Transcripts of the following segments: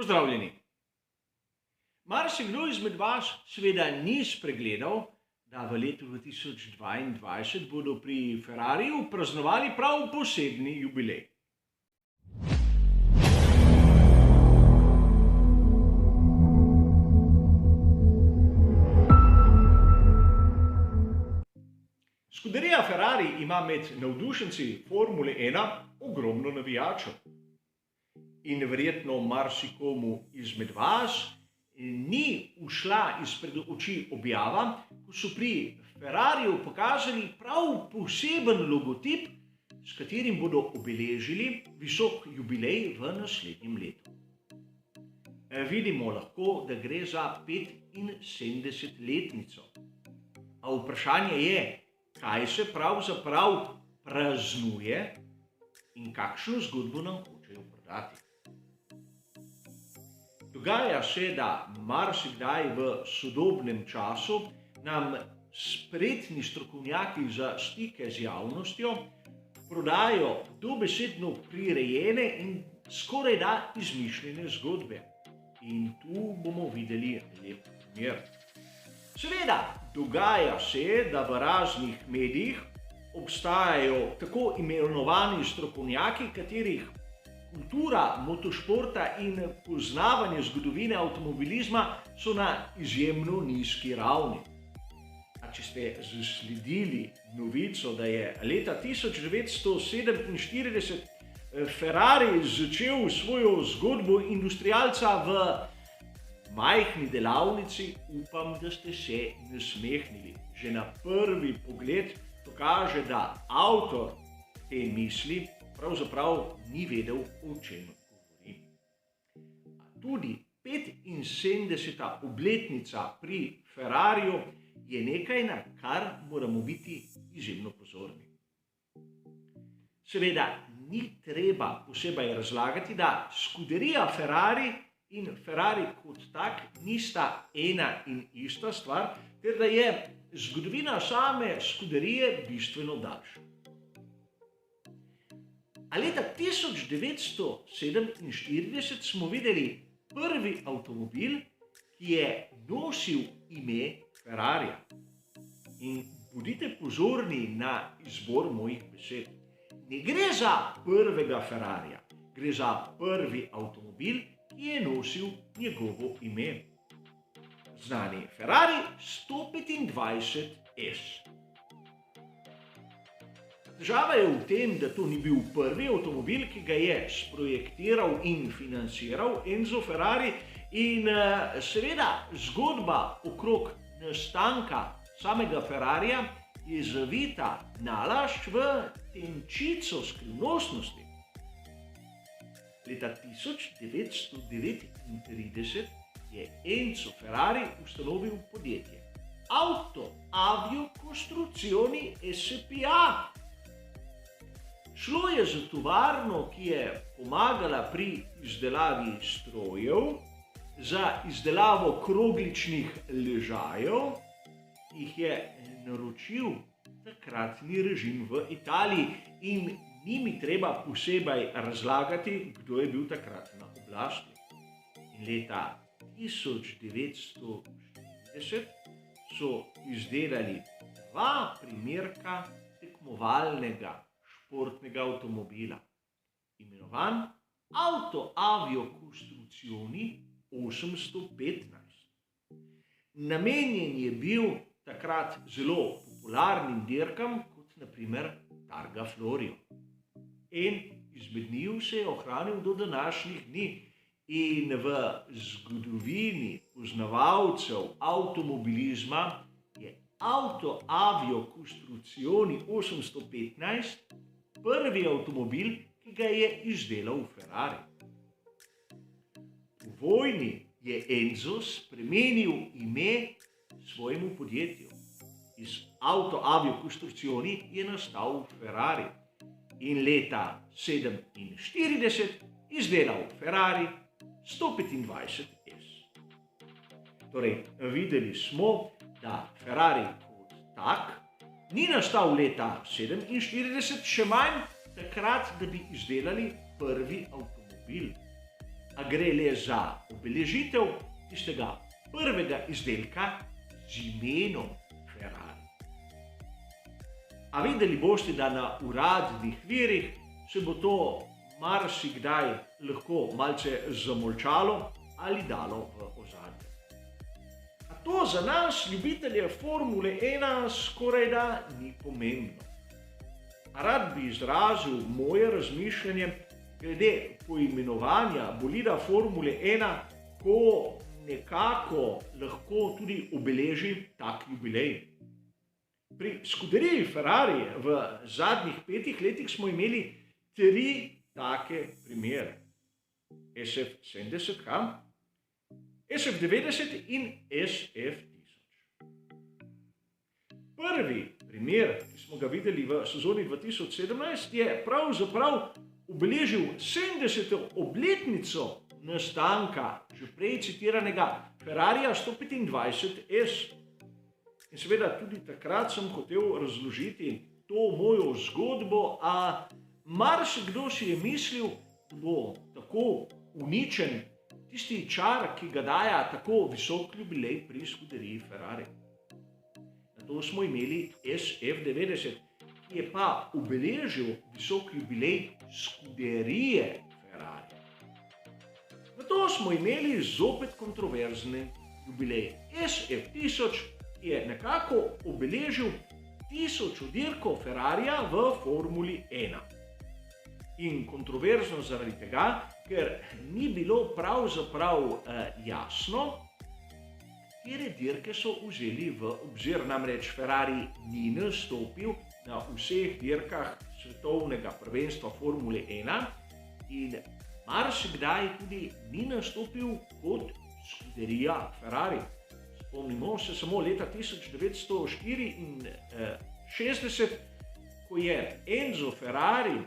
Pozdravljeni. Marsikdo izmed vas seveda ni spregledal, da v letu 2022 bodo pri Ferrariju praznovali prav posebni jubilej. Scuderia Ferrari ima med navdušenci Formule 1 ogromno navijačev. In verjetno marsikomu izmed vas ni ušla izpred oči objava, ko so pri Ferrariju pokazali prav poseben logotip, s katerim bodo obeležili visok jubilej v naslednjem letu. Vidimo lahko, da gre za 75-letnico. A vprašanje je, kaj se pravzaprav praznuje in kakšno zgodbo nam hočejo prodati. Dogaja se, da marsikdaj v sodobnem času nam spretni strokovnjaki za stike z javnostjo prodajo dobesedno prirejene in skorajda izmišljene zgodbe. In tu bomo videli lep primer. Seveda, dogaja se, da v raznih medijih obstajajo tako imenovani strokovnjaki, katerih kultura motošporta in poznavanje zgodovine avtomobilizma so na izjemno nizki ravni. A če ste zasledili novico, da je leta 1947 Ferrari začel svojo zgodbo industrialca v majhni delavnici, upam, da ste se nasmehnili. Že na prvi pogled to kaže, da avtor te misli pravzaprav ni vedel, o čem govori. Tudi 75. obletnica pri Ferrariju je nekaj, na kar moramo biti izjemno pozorni. Seveda ni treba posebej razlagati, da Scuderia Ferrari in Ferrari kot tak nista ena in ista stvar, ter da je zgodovina same Scuderije bistveno daljša. A leta 1947 smo videli prvi avtomobil, ki je nosil ime Ferrarija. In bodite pozorni na izbor mojih besed. Ne gre za prvega Ferrarija, gre za prvi avtomobil, ki je nosil njegovo ime. Znani Ferrari 125S. Težava je v tem, da to ni bil prvi avtomobil, ki ga je sprojektiral in financiral Enzo Ferrari, in seveda zgodba okrog nastanka samega Ferrarija je zavita nalašč v tenčico skrivnostnosti. Leta 1939 je Enzo Ferrari ustanovil podjetje Auto Avio Costruzioni SpA. Šlo je za tovarno, ki je pomagala pri izdelavi strojev, za izdelavo krogličnih ležajev, ki jih je naročil takratni režim v Italiji, in ni mi treba posebej razlagati, kdo je bil takrat na oblasti. In leta 1940 so izdelali dva primerka tekmovalnega športnega avtomobila, imenovan Auto Avio Costruzioni 815. Namenjen je bil takrat zelo popularnim dirkam, kot na primer Targa Florio. En izmed njiju se je ohranil do današnjih dni in v zgodovini poznavalcev avtomobilizma je Auto Avio Costruzioni 815 prvi avtomobil, ki ga je izdelal Ferrari. V vojni je Enzo spremenil ime svojemu podjetju. Iz Auto Avio Costruzioni je nastal Ferrari in leta 1947 izdelal Ferrari 125S. Torej, videli smo, da Ferrari kot tak ni nastal leta 1947, še manj takrat, da bi izdelali prvi avtomobil. A a gre le za obeležitev tistega prvega izdelka z imenom Ferrari. A videli boste, da na uradnih virih se bo to marsikdaj lahko malce zamolčalo ali dalo v ozadje. A to za nas, ljubitelje Formule 1, skorajda ni pomembno. A rad bi izrazil moje razmišljanje glede poimenovanja bolida Formule 1, ko nekako lahko tudi obeleži tak jubilej. Pri skuderiji Ferrari v zadnjih 5 letih smo imeli 3 take primere. SF70H, SF90 in SF1000. Prvi primer, ki smo ga videli v sezoni 2017, je pravzaprav obeležil 70. obletnico nastanka že prej citiranega Ferrarija 125S. In seveda tudi takrat sem hotel razložiti to mojo zgodbo, a marsikdo si je mislil, da bo tako uničen tisti čar, ki ga daje tako visok jubilej pri skuderiji Ferrari. Nato smo imeli SF90, ki je pa obeležil visok jubilej skuderije Ferrari. Nato smo imeli zopet kontroverzni jubilej SF1000, ki je nekako obeležil 1000. dirko Ferrarija v Formuli 1. In kontroverzno zaradi tega, ker ni bilo pravzaprav jasno, katere dirke so vzeli v obzir. Namreč Ferrari ni nastopil na vseh dirkah svetovnega prvenstva Formule 1 in marsikdaj tudi ni nastopil kot skuderija Ferrari. Spomnimo se samo leta 1964, ko je Enzo Ferrari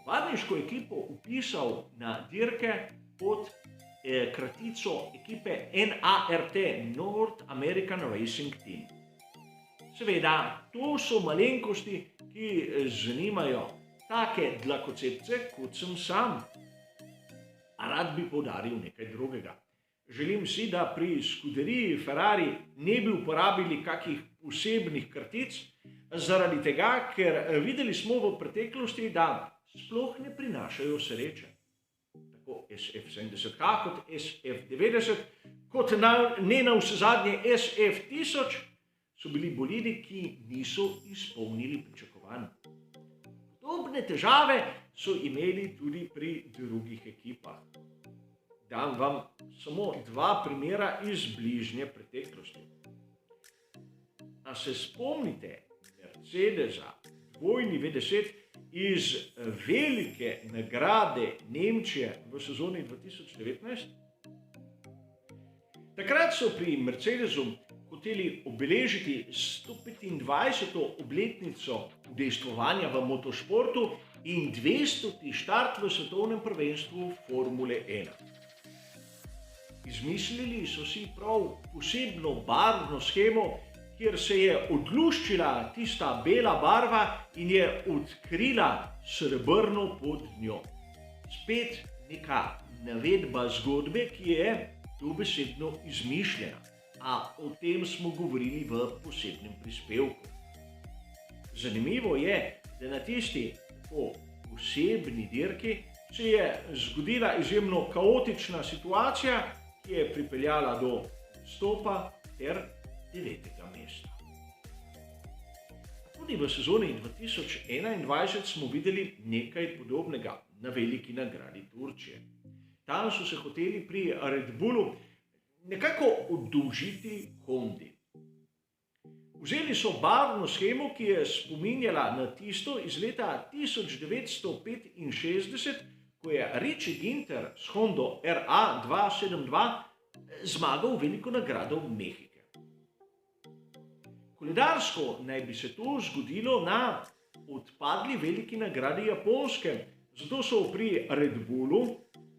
vadniško ekipo vpisal na dirke pod kratico ekipe NART, North American Racing Team. Seveda, to so malenkosti, ki zanimajo take dlakocepce, kot sem sam. A rad bi poudaril nekaj drugega. Želim si, da pri skuderiji Ferrari ne bi uporabili kakih posebnih kratic, zaradi tega, ker videli smo v preteklosti, da sploh ne prinašajo sreče. Tako SF70H kot SF90, kot ne navsezadnje SF1000 so bili bolidi, ki niso izpolnili pričakovanj. Podobne težave so imeli tudi pri drugih ekipah. Dam vam samo 2 primera iz bližnje preteklosti. A se spomnite Mercedesa dvojni V10 iz velike nagrade Nemčije v sezoni 2019? Takrat so pri Mercedesu hoteli obeležiti 125. obletnico udejstvovanja v motošportu in 200. štart v svetovnem prvenstvu Formule 1. Izmislili so si prav posebno barvno shemo, kjer se je odluščila tista bela barva in je odkrila srebrno pod njo. Spet neka navedba zgodbe, ki je dobesedno izmišljena, a o tem smo govorili v posebnem prispevku. Zanimivo je, da na tisti tako posebni dirki se je zgodila izjemno kaotična situacija, ki je pripeljala do stopa ter 9. mesta. Tudi v sezoni 2021 smo videli nekaj podobnega na veliki nagradi Turčije. Tam so se hoteli pri Red Bullu nekako oddolžiti Hondi. Vzeli so barvno shemo, ki je spominjala na tisto iz leta 1965, ko je Richie Ginter s Hondo RA272 zmagal veliko nagrado Mehike. Koledarsko naj bi se to zgodilo na odpadli veliki nagradi Japonske, zato so pri Red Bullu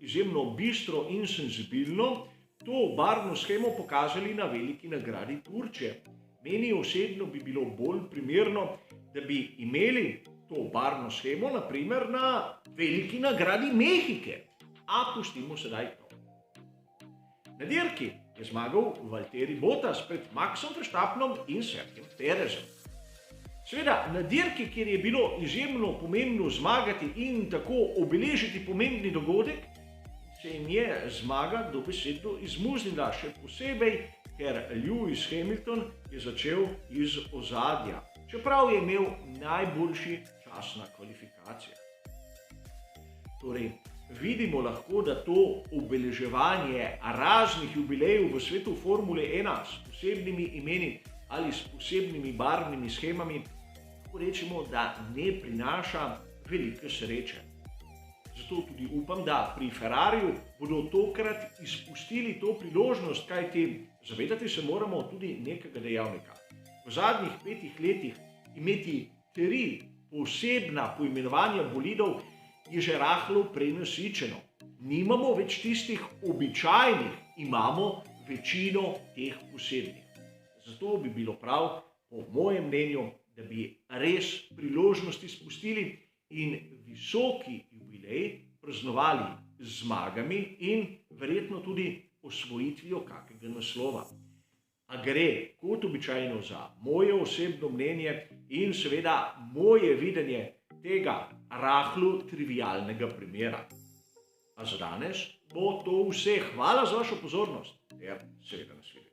izjemno bistro in senzibilno to barvno shemo pokazali na veliki nagradi Turčije. Meni osebno bi bilo bolj primerno, da bi imeli to barvno shemo naprimer na veliki nagradi Mehike. A pustimo sedaj to. Na dirki je zmagal Valtteri Bottas pred Maxom Verstappenom in Sergiem Perezom. Seveda, na dirki, kjer je bilo izjemno pomembno zmagati in tako obeležiti pomembni dogodek, se jim je zmaga dobesedno izmuznila, še posebej, ker Lewis Hamilton je začel iz ozadja, čeprav je imel najboljši čas na kvalifikacijah. Torej, vidimo lahko, da to obeleževanje raznih jubilejev v svetu Formule 1 s posebnimi imeni ali s posebnimi barvnimi shemami, lahko rečemo, da ne prinaša velike sreče. Zato tudi upam, da pri Ferrariju bodo tokrat izpustili to priložnost, kajti zavedati se moramo tudi nekega dejavnika. V zadnjih 5 letih imeti 3 posebna poimenovanja bolidov je že rahlo prenasičeno. Nimamo več tistih običajnih, imamo večino teh posebnih. Zato bi bilo prav, po mojem mnenju, da bi res priložnosti spustili in visoki jubilej praznovali z zmagami in verjetno tudi osvojitvijo kakega naslova. A gre kot običajno za moje osebno mnenje in seveda moje videnje tega rahlo trivialnega primera. A za danes bo to vse. Hvala za vašo pozornost ter seveda nasvidenje.